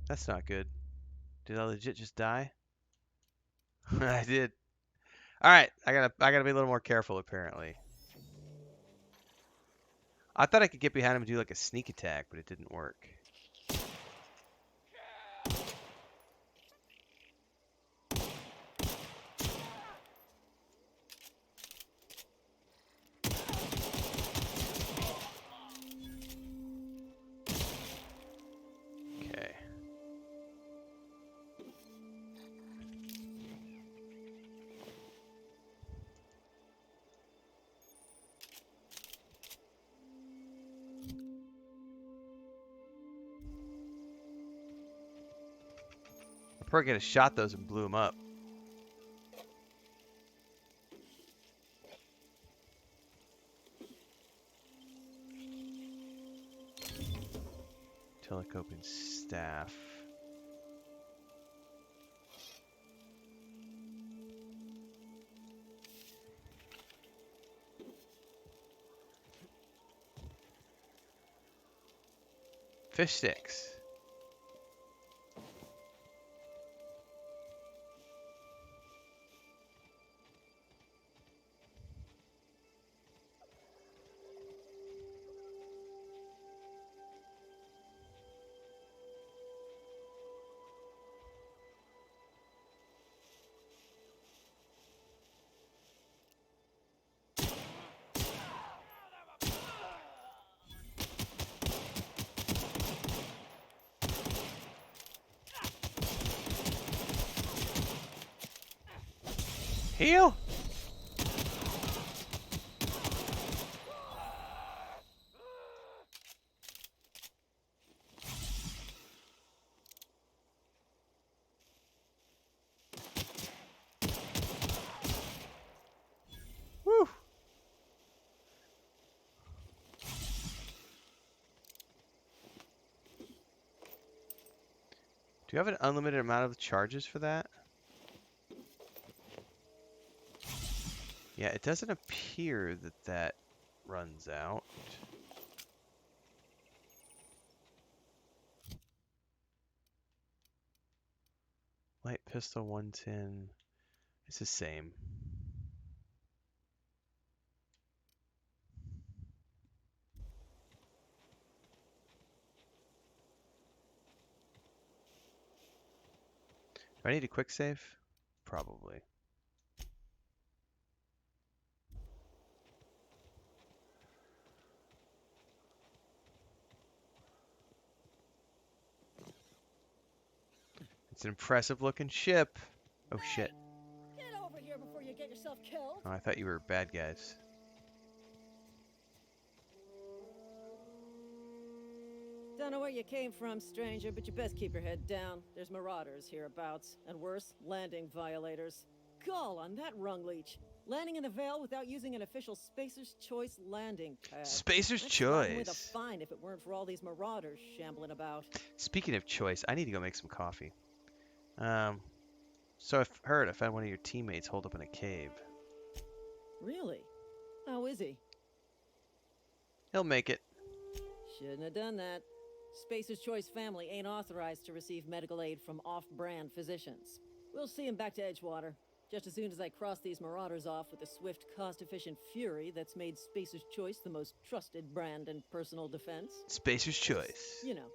That's not good. Did I legit just die? I did. All right, I gotta be a little more careful apparently. I thought I could get behind him and do like a sneak attack, but it didn't work. Okay. I probably could have shot those and blew them up. Telecope and staff. Fish sticks. Heal? Woo! Do you have an unlimited amount of charges for that? Yeah, it doesn't appear that that runs out. Light pistol 110. It's the same. Do I need a quick save? Probably. It's an impressive looking ship. Oh shit. Get over here before you get yourself killed. Oh, I thought you were bad guys. Don't know where you came from, stranger, but you best keep your head down. There's Marauders hereabouts, and worse, landing violators. Gall on that rung leech. Landing in the Vale without using an official Spacer's Choice landing pad. Spacer's I'd slap 'em with a Choice. fine if it weren't for all these Marauders shambling about. Speaking of choice, I need to go make some coffee. So I've heard I found one of your teammates holed up in a cave. Really? How is he? He'll make it. Shouldn't have done that. Spacer's Choice family ain't authorized to receive medical aid from off-brand physicians. We'll see him back to Edgewater, just as soon as I cross these Marauders off with the swift, cost-efficient fury that's made Spacer's Choice the most trusted brand in personal defense. Spacer's Choice. You know,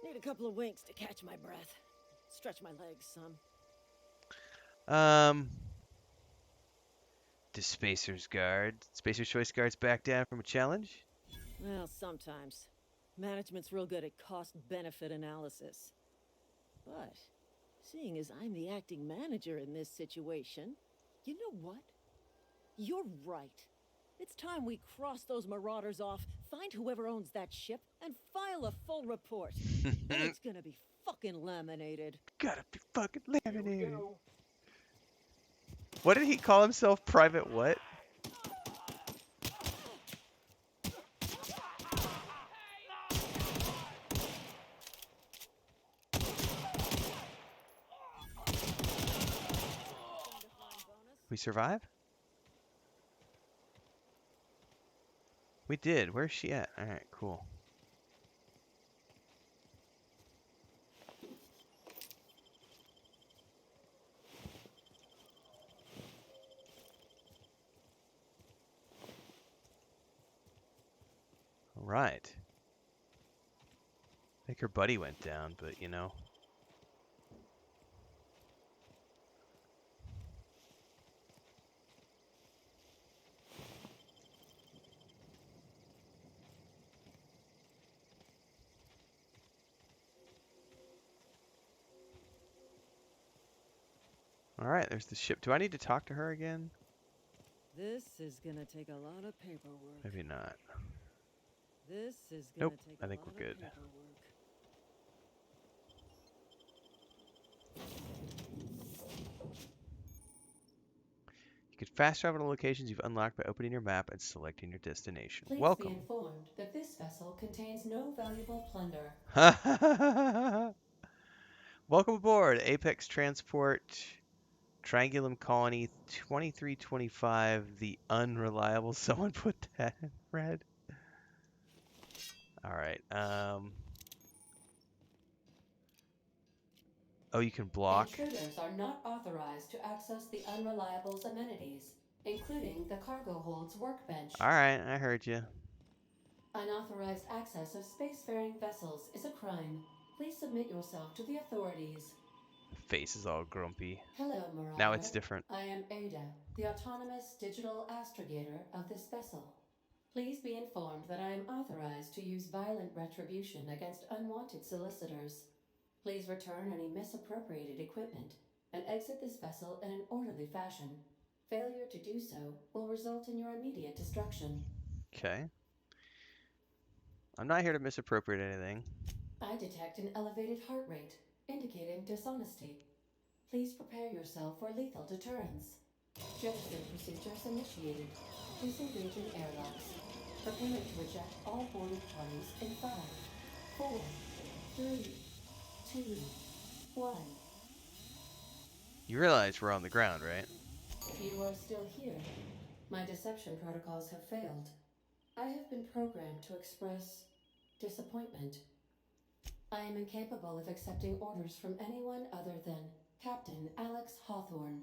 need a couple of winks to catch my breath. Stretch my legs some. Do Spacer's Choice guards back down from a challenge? Well, sometimes. Management's real good at cost-benefit analysis. But, seeing as I'm the acting manager in this situation, you know what? You're right. It's time we cross those Marauders off, find whoever owns that ship, and file a full report. And it's gonna be fucking laminated. Gotta be fucking laminated. What did he call himself? Private what? We survive? We did. Where's she at? Alright, cool. right. I think her buddy went down, but you know. All right, there's the ship. Do I need to talk to her again? This is gonna take a lot of paperwork. Maybe not. This is Nope, gonna take I a think we're lot of good. paperwork. You can fast travel to locations you've unlocked by opening your map and selecting your destination. Please be Welcome. informed that this vessel contains no valuable plunder. Welcome aboard Apex Transport Triangulum Colony 2325, the Unreliable. Someone put that in red. All right. Oh, you can block. Intruders are not authorized to access the Unreliable's amenities, including the cargo hold's workbench. All right, I heard you. Unauthorized access of spacefaring vessels is a crime. Please submit yourself to the authorities. Face is all grumpy. Hello, Now Marauder. it's different. I am Ada, the autonomous digital astrogator of this vessel. Please be informed that I am authorized to use violent retribution against unwanted solicitors. Please return any misappropriated equipment and exit this vessel in an orderly fashion. Failure to do so will result in your immediate destruction. Okay. I'm not here to misappropriate anything. I detect an elevated heart rate, indicating dishonesty. Please prepare yourself for lethal deterrence. Jettison procedures initiated. Please engage in airlocks. Preparing to eject all boarded parties in 5, 4, 3, 2, 1. You realize we're on the ground, right? You are still here. My deception protocols have failed. I have been programmed to express disappointment. I am incapable of accepting orders from anyone other than Captain Alex Hawthorne.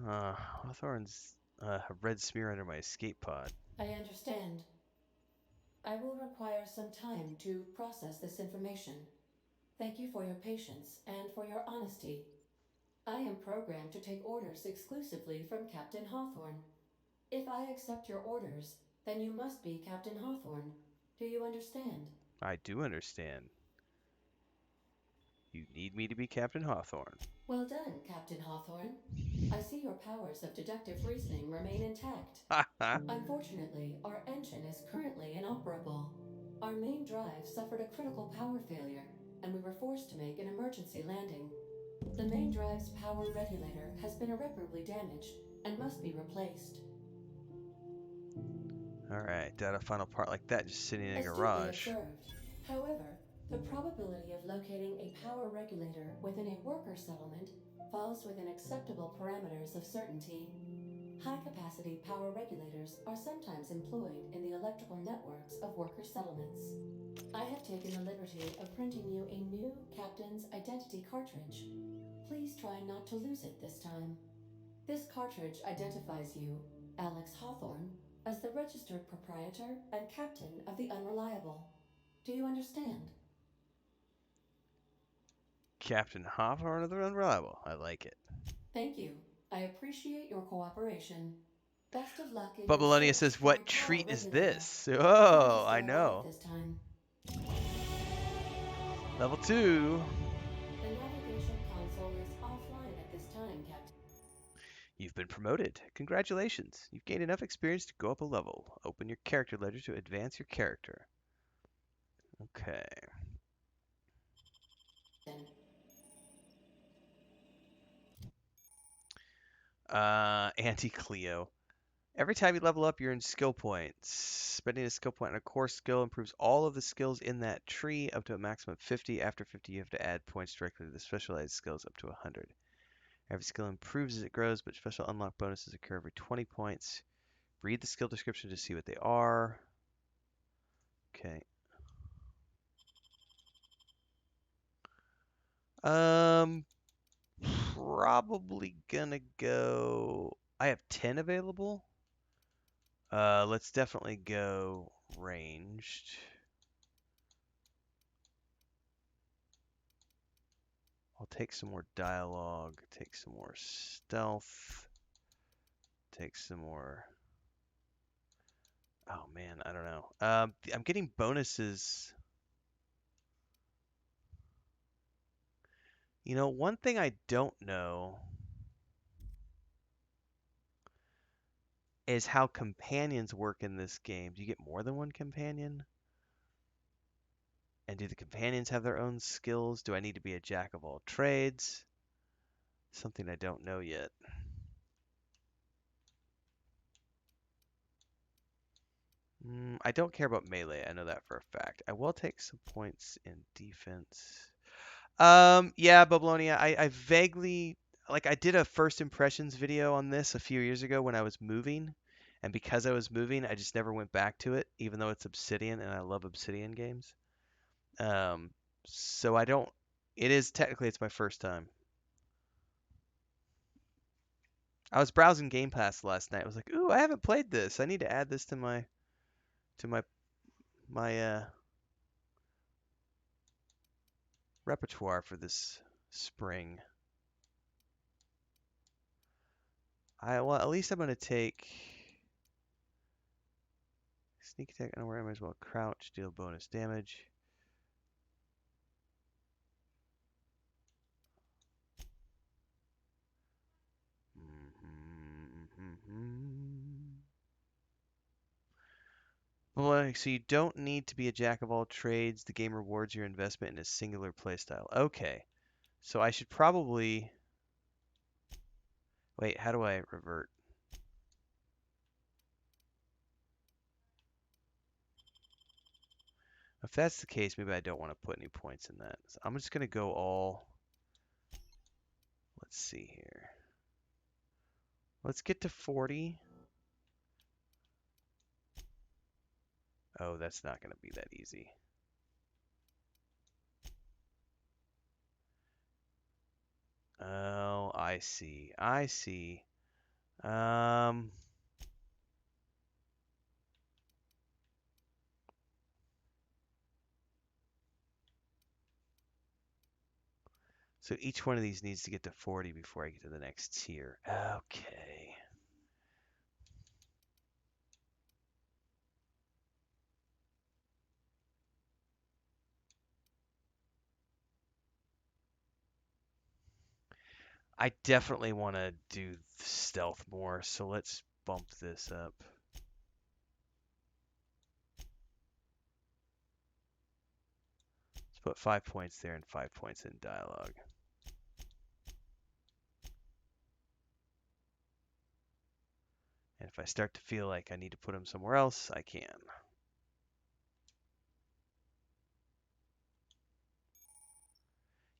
Hawthorne's a red smear under my escape pod. I understand. I will require some time to process this information. Thank you for your patience and for your honesty. I am programmed to take orders exclusively from Captain Hawthorne. If I accept your orders, then you must be Captain Hawthorne. Do you understand? I do understand. You need me to be Captain Hawthorne. Well done, Captain Hawthorne. I see your powers of deductive reasoning remain intact. Unfortunately, our engine is currently inoperable. Our main drive suffered a critical power failure, and we were forced to make an emergency landing. The main drive's power regulator has been irreparably damaged and must be replaced. Alright, doubt a final part like that just sitting in a Astutely garage. observed. However, the probability of locating a power regulator within a worker settlement falls within acceptable parameters of certainty. High-capacity power regulators are sometimes employed in the electrical networks of worker settlements. I have taken the liberty of printing you a new Captain's Identity cartridge. Please try not to lose it this time. This cartridge identifies you, Alex Hawthorne, as the registered proprietor and captain of the Unreliable. Do you understand? Captain Hawthorne of the Unreliable. I like it. Thank you. I appreciate your cooperation. Best of luck in But your Melania search says, for a what power treat is regulator. this? Try to Oh, I stay alive know. this time. Level 2. The navigation console is offline at this time, Captain. You've been promoted. Congratulations. You've gained enough experience to go up a level. Open your character ledger to advance your character. Okay. Anti-Cleo. Every time you level up, you earn skill points. Spending a skill point on a core skill improves all of the skills in that tree up to a maximum of 50. After 50, you have to add points directly to the specialized skills up to 100. Every skill improves as it grows, but special unlock bonuses occur every 20 points. Read the skill description to see what they are. Okay. Um, probably gonna go. I have 10 available. Let's definitely go ranged. I'll take some more dialogue, take some more stealth, take some more. Oh man, I don't know. I'm getting bonuses. You know, one thing I don't know is how companions work in this game. Do you get more than one companion? And do the companions have their own skills? Do I need to be a jack of all trades? Something I don't know yet. I don't care about melee. I know that for a fact. I will take some points in defense. Yeah, Bablonia, I vaguely like I did a first impressions video on this a few years ago when I was moving, and because I was moving, I just never went back to it, even though it's Obsidian and I love Obsidian games. Um, so I don't. It is technically it's my first time. I was browsing Game Pass last night. I was like, "Ooh, I haven't played this. I need to add this to my repertoire for this spring." Well, at least I'm gonna take sneak attack unaware. I might as well crouch, deal bonus damage. Well, so you don't need to be a jack of all trades. The game rewards your investment in a singular playstyle. Okay, so I should probably wait. How do I revert? If that's the case, maybe I don't want to put any points in that. So I'm just gonna go all. Let's see here. Let's get to 40. Oh, that's not gonna be that easy. Oh, I see. I see. Um, so each one of these needs to get to 40 before I get to the next tier. Okay. I definitely want to do stealth more, so let's bump this up. Let's put 5 points there and 5 points in dialogue. And if I start to feel like I need to put them somewhere else, I can.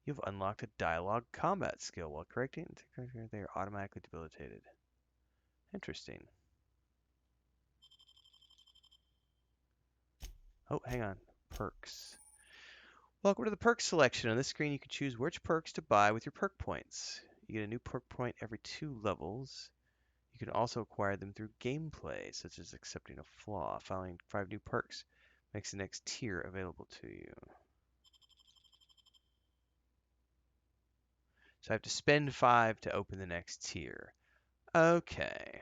You've unlocked a dialogue combat skill. While correcting, they are automatically debilitated. Interesting. Oh, hang on. Perks. Welcome to the perks selection. On this screen, you can choose which perks to buy with your perk points. You get a new perk point every 2 levels. You can also acquire them through gameplay, such as accepting a flaw. Following 5 new perks makes the next tier available to you. So I have to spend 5 to open the next tier. Okay.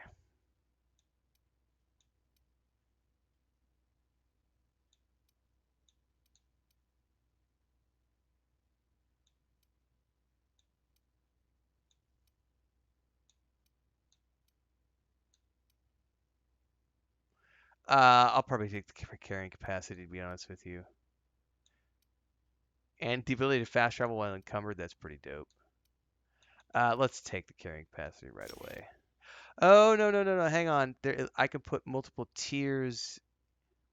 I'll probably take the carrying capacity, to be honest with you. And the ability to fast travel while encumbered, that's pretty dope. Let's take the carrying capacity right away. Oh, no, no, no, no, hang on. I can put multiple tiers.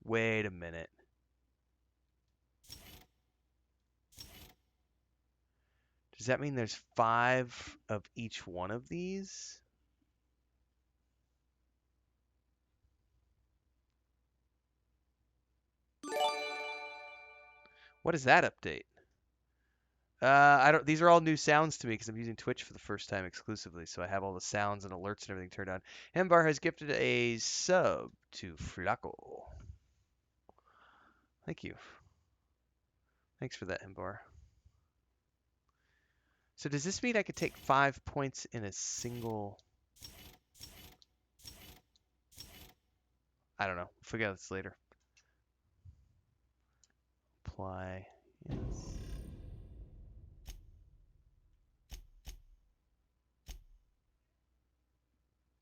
Wait a minute. Does that mean there's 5 of each one of these? What is that update? I don't. These are all new sounds to me because I'm using Twitch for the first time exclusively, so I have all the sounds and alerts and everything turned on. Hembar has gifted a sub to Flaco. Thank you. Thanks for that, Himbar. So does this mean I could take 5 points in a single... I don't know. We'll figure out this later. Apply. Yes.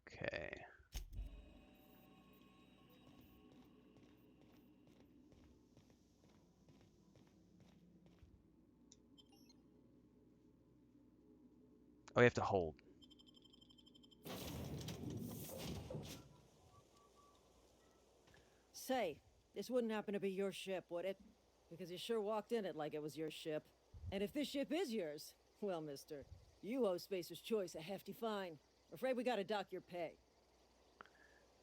Okay. Oh, we have to hold. Say, this wouldn't happen to be your ship, would it? Because you sure walked in it like it was your ship. And if this ship is yours, well, mister, you owe Spacer's Choice a hefty fine. Afraid we gotta dock your pay.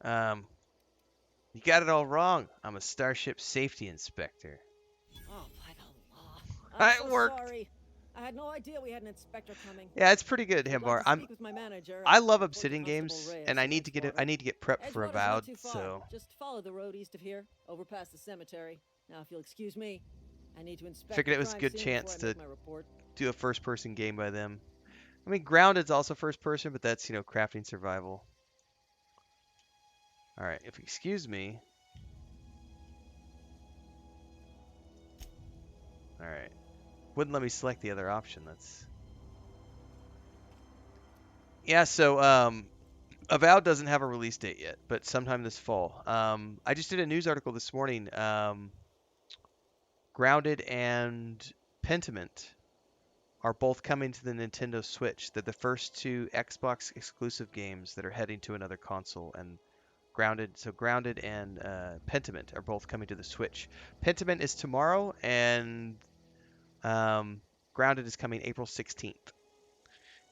You got it all wrong. I'm a Starship Safety Inspector. Oh, by the law. I'm It so worked. sorry. I had no idea we had an inspector coming. Yeah, it's pretty good, I'd like Himbar. to speak with my manager. I and love report to Obsidian Constable games, Reyes and I in need to get Edgewater. prepped for Edgewater's Avowed, not too far. so Just follow the road east of here, over past the cemetery. Now, if you'll excuse me, I need to inspect figured the it was a crime good scene chance before I to make my report. do a first-person game by them. I mean, Grounded's also first-person, but that's, crafting survival. All right, if you excuse me. All right. Wouldn't let me select the other option. That's... Yeah, so Avowed doesn't have a release date yet, but sometime this fall. I just did a news article this morning. Grounded and Pentiment are both coming to the Nintendo Switch. They're the first two Xbox exclusive games that are heading to another console, and Grounded and Pentiment are both coming to the Switch. Pentiment is tomorrow, and Grounded is coming April 16th.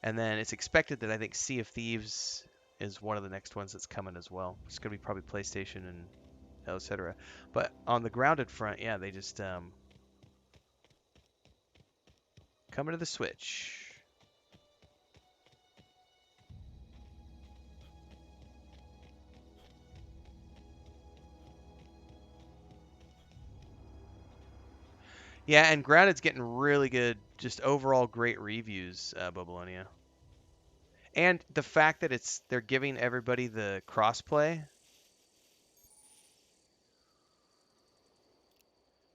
And then it's expected that I think Sea of Thieves is one of the next ones that's coming as well. It's going to be probably PlayStation and etc. But on the Grounded front, yeah, they just coming to the Switch. Yeah, and Grounded's getting really good, just overall great reviews, Babylonia. And the fact that they're giving everybody the crossplay,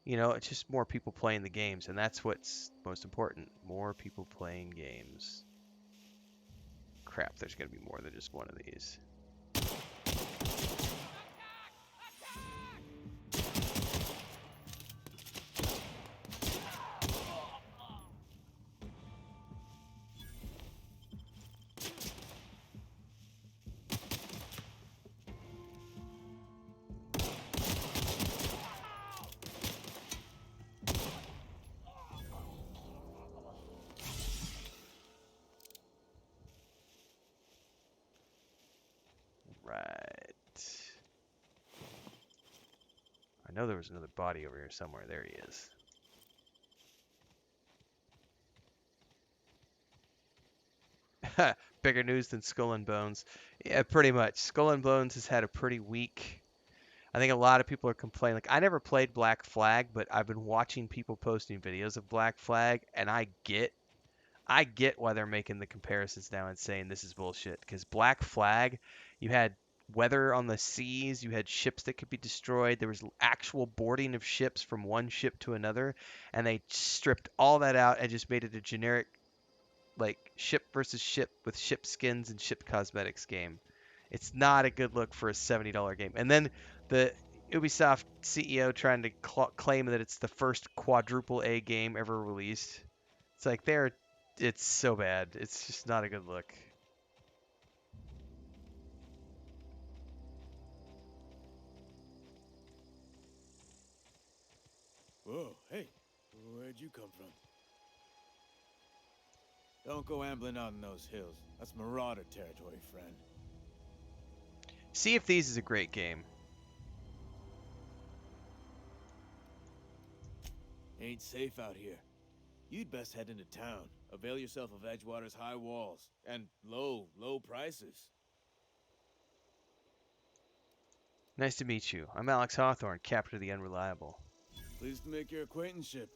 it's just more people playing the games, and that's what's most important. More people playing games. Crap, there's going to be more than just one of these. Right. I know there was another body over here somewhere. There he is. Bigger news than Skull and Bones. Yeah, pretty much. Skull and Bones has had a pretty weak. I think a lot of people are complaining. Like, I never played Black Flag, but I've been watching people posting videos of Black Flag, and I get why they're making the comparisons now and saying this is bullshit. Because Black Flag, you had weather on the seas, you had ships that could be destroyed, there was actual boarding of ships from one ship to another, and they stripped all that out and just made it a generic, like, ship versus ship with ship skins and ship cosmetics game. It's not a good look for a $70 game. And then the Ubisoft CEO trying to claim that it's the first quadruple A game ever released. It's like it's so bad. It's just not a good look. Whoa, hey, where'd you come from? Don't go ambling out in those hills. That's Marauder territory, friend. Sea of Thieves is a great game. Ain't safe out here. You'd best head into town. Avail yourself of Edgewater's high walls and low prices. Nice to meet you. I'm Alex Hawthorne, captain of the Unreliable. Pleased to make your acquaintanceship.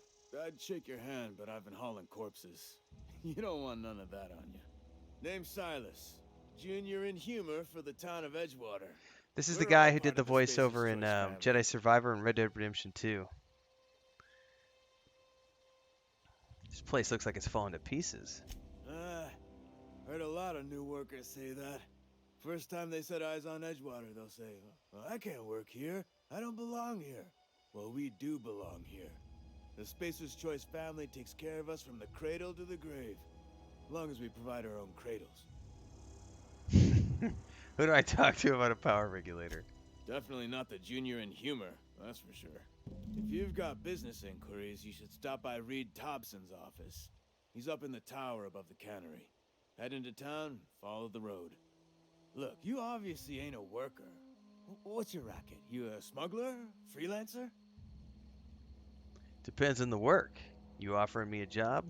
I'd shake your hand, but I've been hauling corpses. You don't want none of that on you. Name's Silas. Junior in humor for the town of Edgewater. This is the We're guy all who did part the of the Spacer's voiceover in Choice family. Jedi Survivor and Red Dead Redemption 2. This place looks like it's falling to pieces. Heard a lot of new workers say that. First time they set eyes on Edgewater, they'll say, well, I can't work here. I don't belong here. Well, we do belong here. The Spacer's Choice family takes care of us from the cradle to the grave. As long as we provide our own cradles. Who do I talk to about a power regulator? Definitely not the junior in humor, that's for sure. If you've got business inquiries, you should stop by Reed Thompson's office. He's up in the tower above the cannery. Head into town, follow the road. Look, you obviously ain't a worker. What's your racket? You a smuggler? Freelancer? Depends on the work. You offering me a job?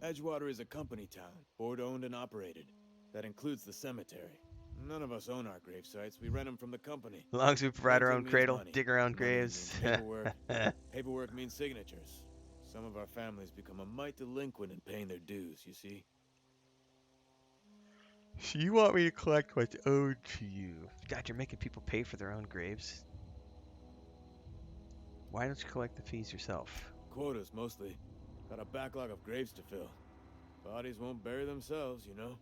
Edgewater is a company town, board-owned and operated. That includes the cemetery. None of us own our grave sites. We rent them from the company. As long as we provide our Renting own means cradle, money. dig our own Money graves. means paperwork. Paperwork means signatures. Some of our families become a mite delinquent in paying their dues, you see? So you want me to collect what's owed to you? God, you're making people pay for their own graves. Why don't you collect the fees yourself? Quotas, mostly. Got a backlog of graves to fill. Bodies won't bury themselves, you know?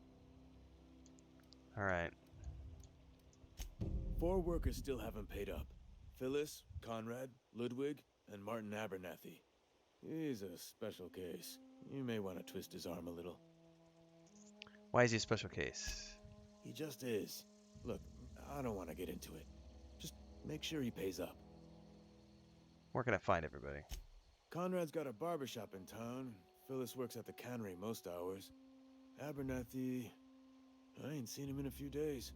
Alright. 4 workers still haven't paid up. Phyllis, Conrad, Ludwig, and Martin Abernathy. He's a special case. You may want to twist his arm a little. Why is he a special case? He just is. Look, I don't want to get into it. Just make sure he pays up. Where can I find everybody? Conrad's got a barber shop in town. Phyllis works at the cannery most hours. Abernathy... I ain't seen him in a few days.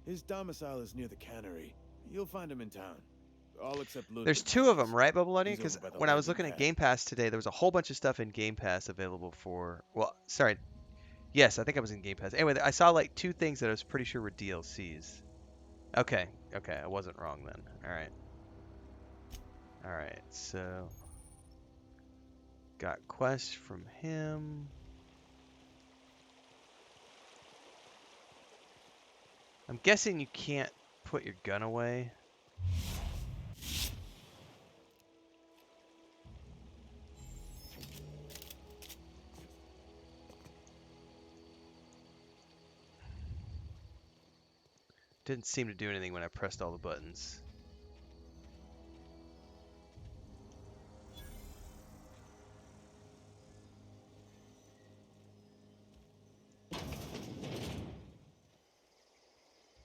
His domicile is near the cannery. You'll find him in town. All except Ludwig. There's 2 of them, right, Bubbleluddy? He's Because over by the when I was landing looking at pad. Game Pass today, there was a whole bunch of stuff in Game Pass available for... Well, sorry. Yes, I think I was in Game Pass. Anyway, I saw like 2 things that I was pretty sure were DLCs. Okay, I wasn't wrong then. Alright. Alright, so... Got quests from him. I'm guessing you can't put your gun away. Didn't seem to do anything when I pressed all the buttons.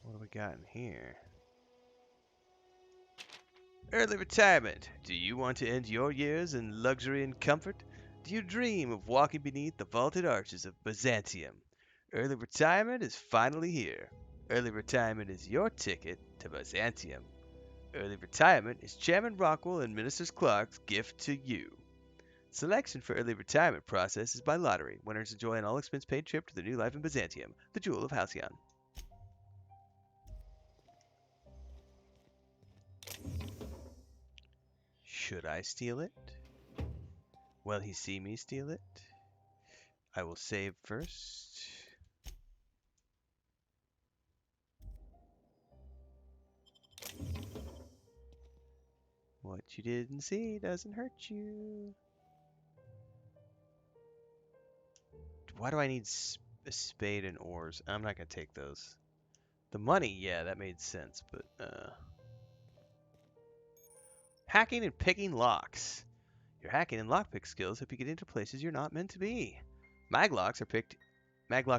What do we got in here? Early retirement. Do you want to end your years in luxury and comfort? Do you dream of walking beneath the vaulted arches of Byzantium? Early retirement is finally here. Early retirement is your ticket to Byzantium. Early retirement is Chairman Rockwell and Minister Clark's gift to you. Selection for early retirement process is by lottery. Winners enjoy an all-expense-paid trip to their new life in Byzantium, the jewel of Halcyon. Should I steal it? Will he see me steal it? I will save first. What you didn't see doesn't hurt you. Why do I need a spade and oars? I'm not going to take those. The money, yeah, that made sense, but hacking and picking locks. Your hacking and lockpick skills help you get into places you're not meant to be. Maglocks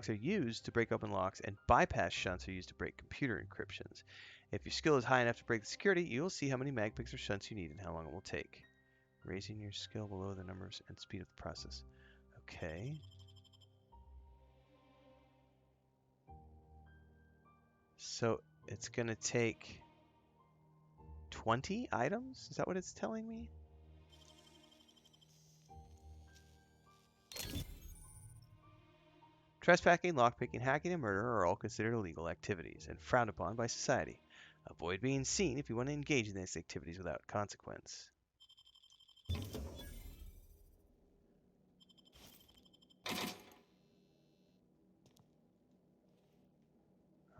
are used to break open locks, and bypass shunts are used to break computer encryptions. If your skill is high enough to break the security, you'll see how many magpicks or shunts you need and how long it will take. Raising your skill below the numbers and speed of the process. Okay. So it's going to take 20 items? Is that what it's telling me? Trespassing, lockpicking, hacking, and murder are all considered illegal activities and frowned upon by society. Avoid being seen if you want to engage in these activities without consequence.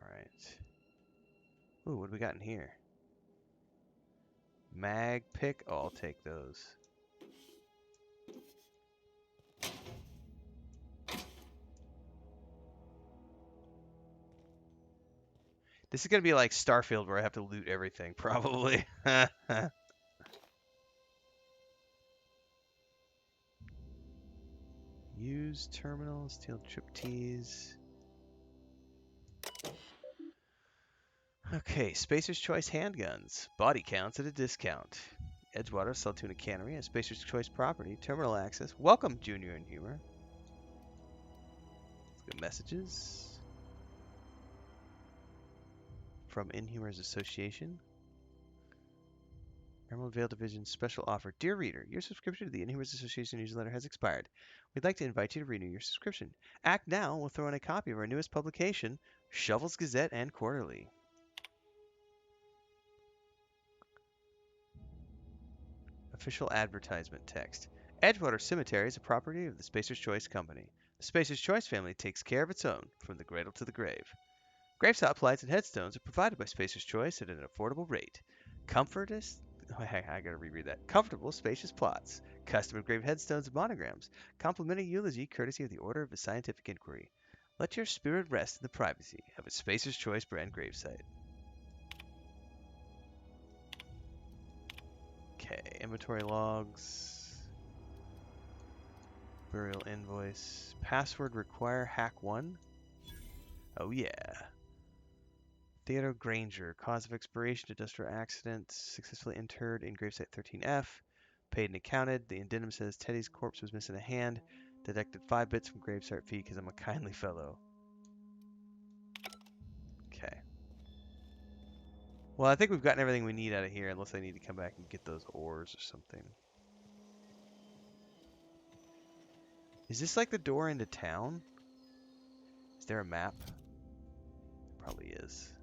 Alright. Ooh, what do we got in here? Mag pick? Oh, I'll take those. This is going to be like Starfield where I have to loot everything, probably. Use terminal, steel trip tees. Okay, Spacer's Choice handguns. Body counts at a discount. Edgewater, Saltuna Cannery, a Spacer's Choice property. Terminal access. Welcome, Junior and Humor. Let's get messages. From Inhumors Association. Emerald Vale Division special offer. Dear reader, your subscription to the Inhumors Association newsletter has expired. We'd like to invite you to renew your subscription. Act now and we'll throw in a copy of our newest publication, Shovel's Gazette and Quarterly. Official advertisement text. Edgewater Cemetery is a property of the Spacer's Choice Company. The Spacer's Choice family takes care of its own, from the cradle to the grave. Gravestop plots and headstones are provided by Spacer's Choice at an affordable rate. I gotta reread that. Comfortable, spacious plots. Custom engraved headstones and monograms. Complimentary eulogy courtesy of the Order of the Scientific Inquiry. Let your spirit rest in the privacy of a Spacer's Choice brand gravesite. Okay, inventory logs. Burial invoice. Password require hack 1. Oh yeah. Theodore Granger, cause of expiration, industrial accident, successfully interred in gravesite 13F. Paid and accounted. The addendum says Teddy's corpse was missing a hand. Deducted 5 bits from gravesite fee because I'm a kindly fellow. Okay. Well, I think we've gotten everything we need out of here, unless I need to come back and get those ores or something. Is this like the door into town? Is there a map? Probably is.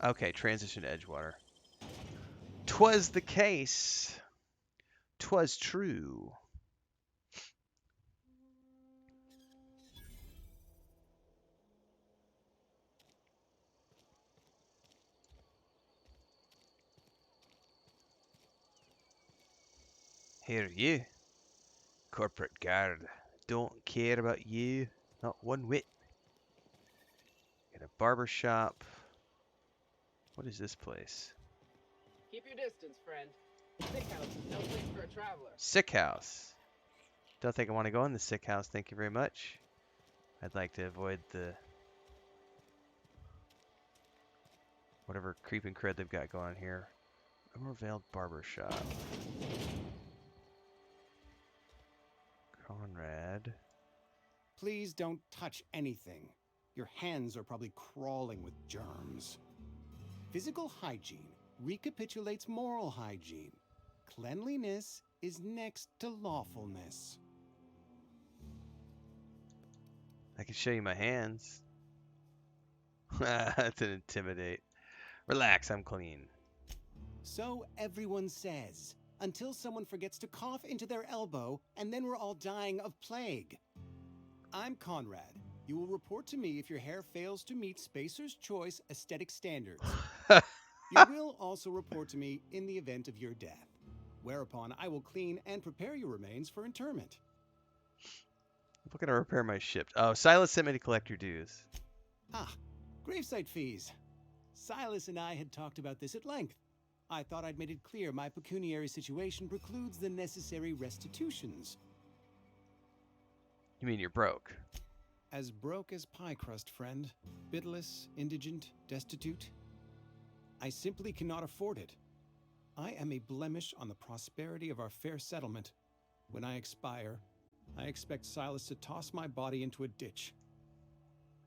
Okay, transition to Edgewater. 'Twas the case. 'Twas true. Here, you. Corporate guard. Don't care about you. Not one whit. Got a barber shop. What is this place? Keep your distance, friend. Sick house is no place for a traveler. Sick house. Don't think I want to go in the sick house, thank you very much. I'd like to avoid the whatever creeping crud they've got going on here. Unreliable Barber Shop. Conrad. Please don't touch anything. Your hands are probably crawling with germs. Physical hygiene recapitulates moral hygiene. Cleanliness is next to lawfulness. I can show you my hands. That's an intimidate. Relax, I'm clean. So everyone says, until someone forgets to cough into their elbow, and then we're all dying of plague. I'm Conrad. You will report to me if your hair fails to meet Spacer's Choice aesthetic standards. You will also report to me in the event of your death, whereupon I will clean and prepare your remains for interment. I'm gonna repair my ship. Oh, Silas sent me to collect your dues. Ah, gravesite fees. Silas and I had talked about this at length. I thought I'd made it clear my pecuniary situation precludes the necessary restitutions. You mean you're broke? As broke as pie crust, friend. Bitless, indigent, destitute. I simply cannot afford it. I am a blemish on the prosperity of our fair settlement. When I expire, I expect Silas to toss my body into a ditch.